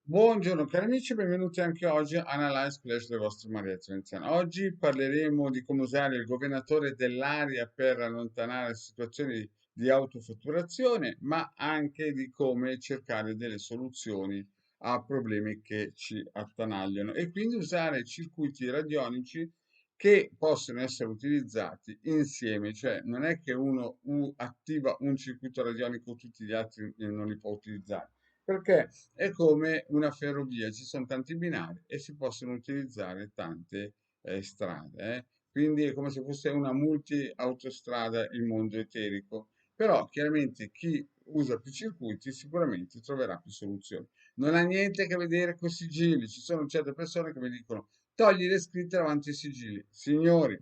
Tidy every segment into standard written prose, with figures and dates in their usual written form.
Buongiorno cari amici, benvenuti anche oggi a Analyze Flash del vostro Maria Trenziano. Oggi parleremo di come usare il governatore dell'aria per allontanare situazioni di autofatturazione, ma anche di come cercare delle soluzioni a problemi che ci attanagliano e quindi usare circuiti radionici che possono essere utilizzati insieme, cioè non è che uno attiva un circuito radionico, tutti gli altri non li può utilizzare, perché è come una ferrovia, ci sono tanti binari e si possono utilizzare tante strade. Quindi è come se fosse una multi-autostrada il mondo eterico. Però chiaramente chi usa più circuiti sicuramente troverà più soluzioni. Non ha niente a che vedere con i sigilli. Ci sono certe persone che mi dicono togli le scritte davanti ai sigilli. Signori,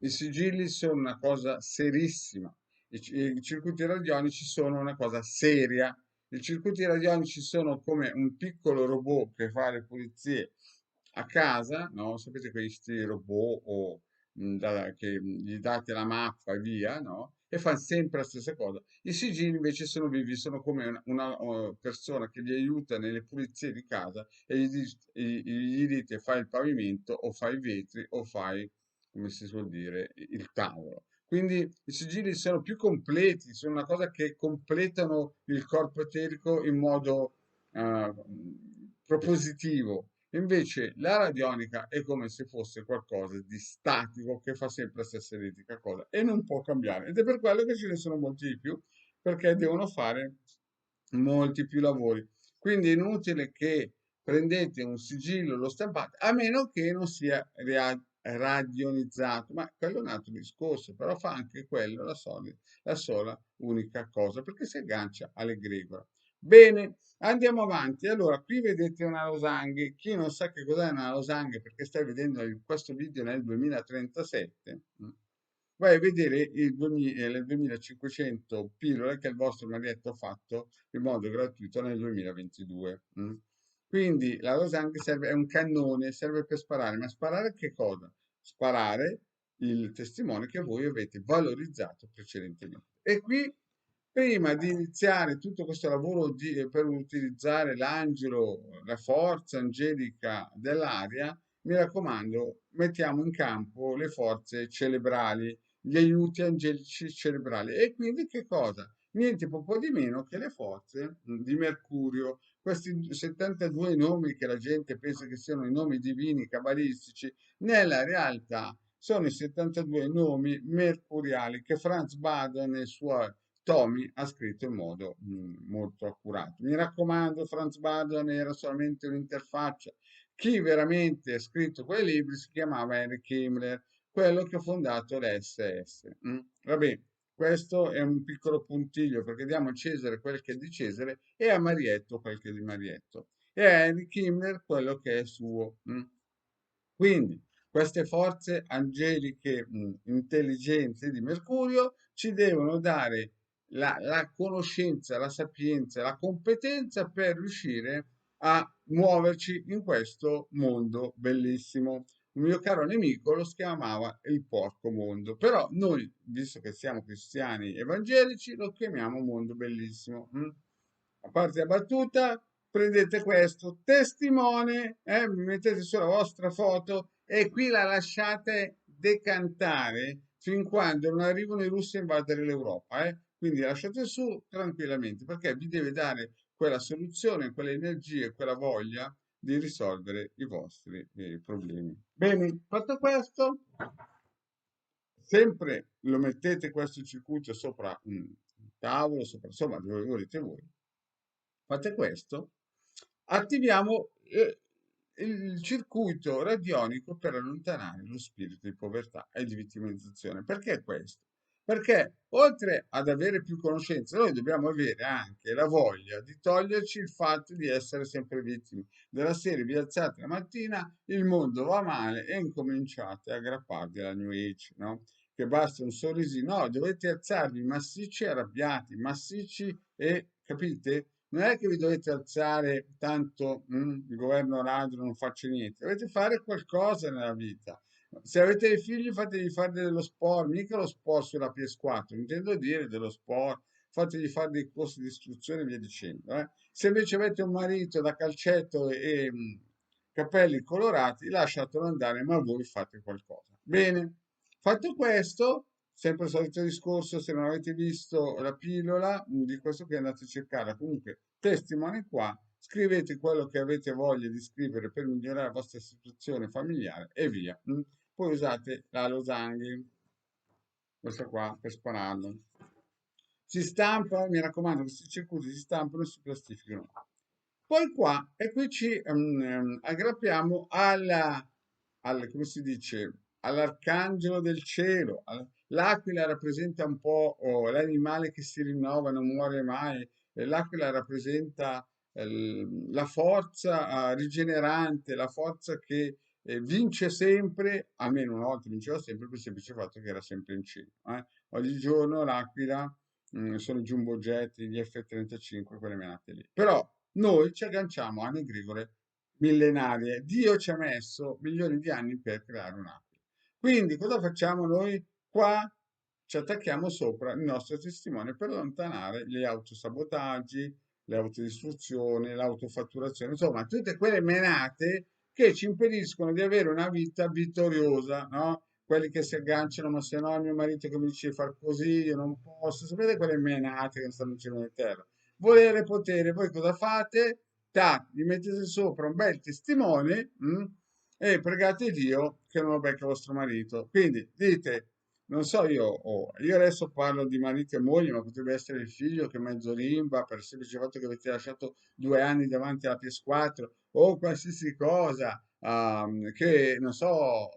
i sigilli sono una cosa serissima. I circuiti radionici sono una cosa seria. I circuiti radionici sono come un piccolo robot che fa le pulizie a casa, no? Sapete questi robot che gli date la mappa e via, no? E fanno sempre la stessa cosa. I sigilli invece sono vivi, sono come una persona che vi aiuta nelle pulizie di casa e gli dite fai il pavimento o fai i vetri o fai, come si suol dire, il tavolo. Quindi i sigilli sono più completi, sono una cosa che completano il corpo eterico in modo eh, propositivo. Invece la radionica è come se fosse qualcosa di statico che fa sempre la stessa identica cosa e non può cambiare. Ed è per quello che ce ne sono molti di più, perché devono fare molti più lavori. Quindi è inutile che prendete un sigillo, lo stampate, a meno che non sia radionizzato, ma quello è un altro discorso, però fa anche quello la sola unica cosa, perché si aggancia all'egregora. Bene, andiamo avanti. Allora, qui vedete una losanghe. Chi non sa che cos'è una losanghe perché stai vedendo questo video nel 2037, vai a vedere le 2500 pillole che il vostro marietto ha fatto in modo gratuito nel 2022. Quindi la losanghe serve, è un cannone, serve per sparare, ma sparare che cosa? Sparare il testimone che voi avete valorizzato precedentemente. E qui, prima di iniziare tutto questo lavoro per utilizzare l'angelo, la forza angelica dell'aria, mi raccomando, mettiamo in campo le forze cerebrali, gli aiuti angelici cerebrali. E quindi che cosa? Niente po' di meno che le forze di Mercurio. Questi 72 nomi che la gente pensa che siano i nomi divini, cabalistici, nella realtà sono i 72 nomi mercuriali che Franz Baden nei suoi tomi ha scritto in modo molto accurato. Mi raccomando, Franz Baden era solamente un'interfaccia. Chi veramente ha scritto quei libri si chiamava Henrik Himmler, quello che ha fondato l'SS. Va bene, questo è un piccolo puntiglio perché diamo a Cesare quel che è di Cesare e a Marietto quel che è di Marietto e a Henrik Himmler quello che è suo. Quindi queste forze angeliche, intelligenti di Mercurio ci devono dare la conoscenza, la sapienza, la competenza per riuscire a muoverci in questo mondo bellissimo. Un mio caro nemico lo chiamava il porco mondo, però noi, visto che siamo cristiani evangelici, lo chiamiamo mondo bellissimo. A parte la battuta, prendete questo testimone, mi mettete sulla vostra foto e qui la lasciate decantare fin quando non arrivano i russi a invadere l'Europa, Quindi lasciate su tranquillamente perché vi deve dare quella soluzione, quelle energie, quella voglia di risolvere i vostri problemi. Bene, fatto questo, sempre lo mettete questo circuito sopra un tavolo, sopra, insomma, dove volete voi. Fate questo, attiviamo il circuito radionico per allontanare lo spirito di povertà e di vittimizzazione. Perché questo? Perché oltre ad avere più conoscenza, noi dobbiamo avere anche la voglia di toglierci il fatto di essere sempre vittime. Della serie vi alzate la mattina, il mondo va male e incominciate a aggrapparvi alla New Age, no? Che basta un sorrisino, no, dovete alzarvi massicci e arrabbiati, massicci e capite? Non è che vi dovete alzare tanto, il governo ladro non faccio niente, dovete fare qualcosa nella vita. Se avete dei figli, fategli fare dello sport, mica lo sport sulla PS4, intendo dire dello sport, fategli fare dei corsi di istruzione e via dicendo. Se invece avete un marito da calcetto e capelli colorati, lasciatelo andare, ma voi fate qualcosa. Bene, fatto questo, sempre il solito discorso, se non avete visto la pillola di questo qui andate a cercarla. Comunque, testimone qua, scrivete quello che avete voglia di scrivere per migliorare la vostra situazione familiare e via. Poi usate la Losanghi, questa qua, per spararlo. Si stampa, mi raccomando, questi circuiti si stampano e si plastificano. Poi qua, e qui ci aggrappiamo come si dice, all'arcangelo del cielo. L'aquila rappresenta un po' l'animale che si rinnova, non muore mai. L'aquila rappresenta la forza rigenerante, la forza che vince sempre, almeno una volta vinceva sempre per il semplice fatto che era sempre in cielo. Oggigiorno l'aquila sono i jumbo jet, gli F-35, quelle menate lì. Però noi ci agganciamo a negrigore millenarie. Dio ci ha messo milioni di anni per creare un'aquila. Quindi cosa facciamo noi? Qua ci attacchiamo sopra il nostro testimone per allontanare gli autosabotaggi, le autodistruzioni, l'autofatturazione, insomma, tutte quelle menate che ci impediscono di avere una vita vittoriosa, no? Quelli che si agganciano, ma se no il mio marito che mi dice di far così, io non posso, sapete quelle menate che stanno in cielo e in terra. Volere e potere, voi cosa fate? Tac, gli mettete sopra un bel testimone e pregate Dio che non lo becca vostro marito. Quindi dite, non so io adesso parlo di marito e moglie, ma potrebbe essere il figlio che è mezzo rimba per il semplice fatto che avete lasciato 2 anni davanti alla PS4 o qualsiasi cosa che, non so,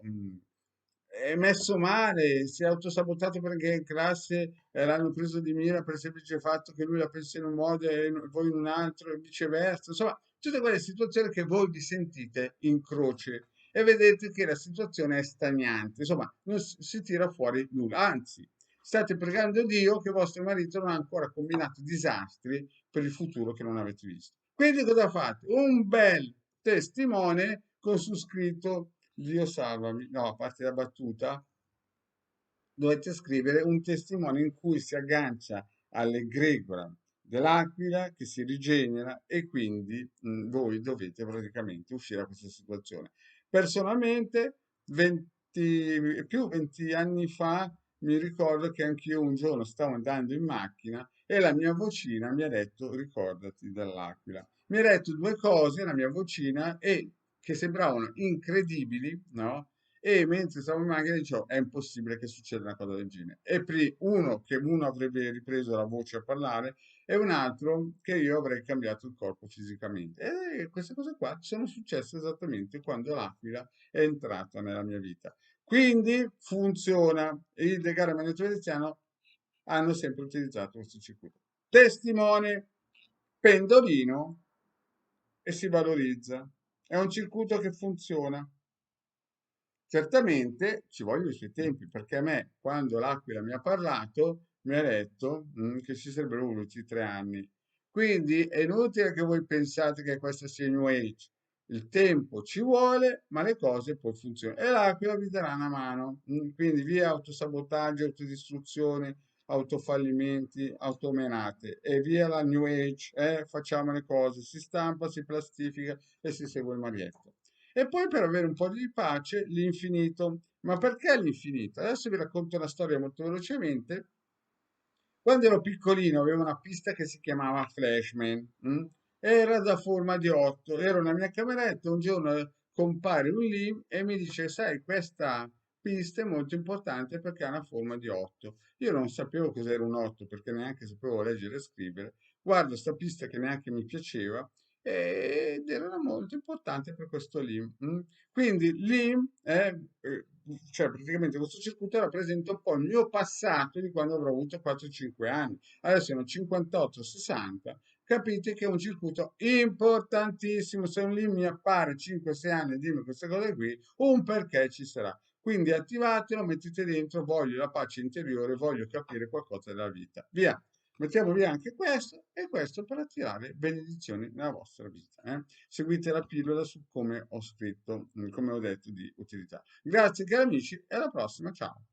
è messo male, si è autosabotato perché in classe l'hanno preso di mira per il semplice fatto che lui la pensa in un modo e voi in un altro e viceversa. Insomma, tutte quelle situazioni che voi vi sentite in croce e vedete che la situazione è stagnante. Insomma, non si tira fuori nulla. Anzi, state pregando Dio che vostro marito non ha ancora combinato disastri per il futuro che non avete visto. Quindi cosa fate? Un bel testimone con su scritto Dio salvami, no, a parte la battuta, dovete scrivere un testimone in cui si aggancia all'egregora dell'aquila che si rigenera e quindi voi dovete praticamente uscire da questa situazione. Personalmente, 20 anni fa, mi ricordo che anch'io un giorno stavo andando in macchina e la mia vocina mi ha detto ricordati dell'aquila. Mi ha detto due cose, la mia vocina, e che sembravano incredibili, no? E mentre stavo in macchina dicevo, è impossibile che succeda una cosa del genere. E uno, che uno avrebbe ripreso la voce a parlare, e un altro che io avrei cambiato il corpo fisicamente. E queste cose qua sono successe esattamente quando l'aquila è entrata nella mia vita. Quindi funziona. E il legale magneto-veneziano hanno sempre utilizzato questo circuito. Testimone, pendolino e si valorizza. È un circuito che funziona. Certamente ci vogliono i suoi tempi, perché a me, quando l'Aquila mi ha parlato, mi ha detto che ci sarebbero voluti 3 anni. Quindi è inutile che voi pensate che questa sia New Age. Il tempo ci vuole, ma le cose poi funzionano. E l'Aquila vi darà una mano. Quindi via autosabotaggio, autodistruzione, autofallimenti, automenate. E via la New Age. Facciamo le cose. Si stampa, si plastifica e si segue il marietto. E poi per avere un po' di pace, l'infinito. Ma perché l'infinito? Adesso vi racconto una storia molto velocemente. Quando ero piccolino avevo una pista che si chiamava Flashman. Era da forma di 8. Ero nella mia cameretta, un giorno compare un lì e mi dice, sai, questa pista è molto importante perché ha una forma di 8. Io non sapevo cos'era un 8 perché neanche sapevo leggere e scrivere. Guardo sta pista che neanche mi piaceva ed era molto importante per questo LIM. Quindi l'IM è, cioè praticamente questo circuito rappresenta un po' il mio passato di quando avrò avuto 4-5 anni. Adesso sono 58-60. Capite che è un circuito importantissimo. Se un LIM mi appare 5-6 anni e dimmi queste cose qui, un perché ci sarà. Quindi attivatelo, mettete dentro, voglio la pace interiore, voglio capire qualcosa della vita. Via. Mettiamo via anche questo e questo per attirare benedizioni nella vostra vita. Seguite la pillola su come ho scritto, come ho detto di utilità. Grazie cari amici e alla prossima, ciao.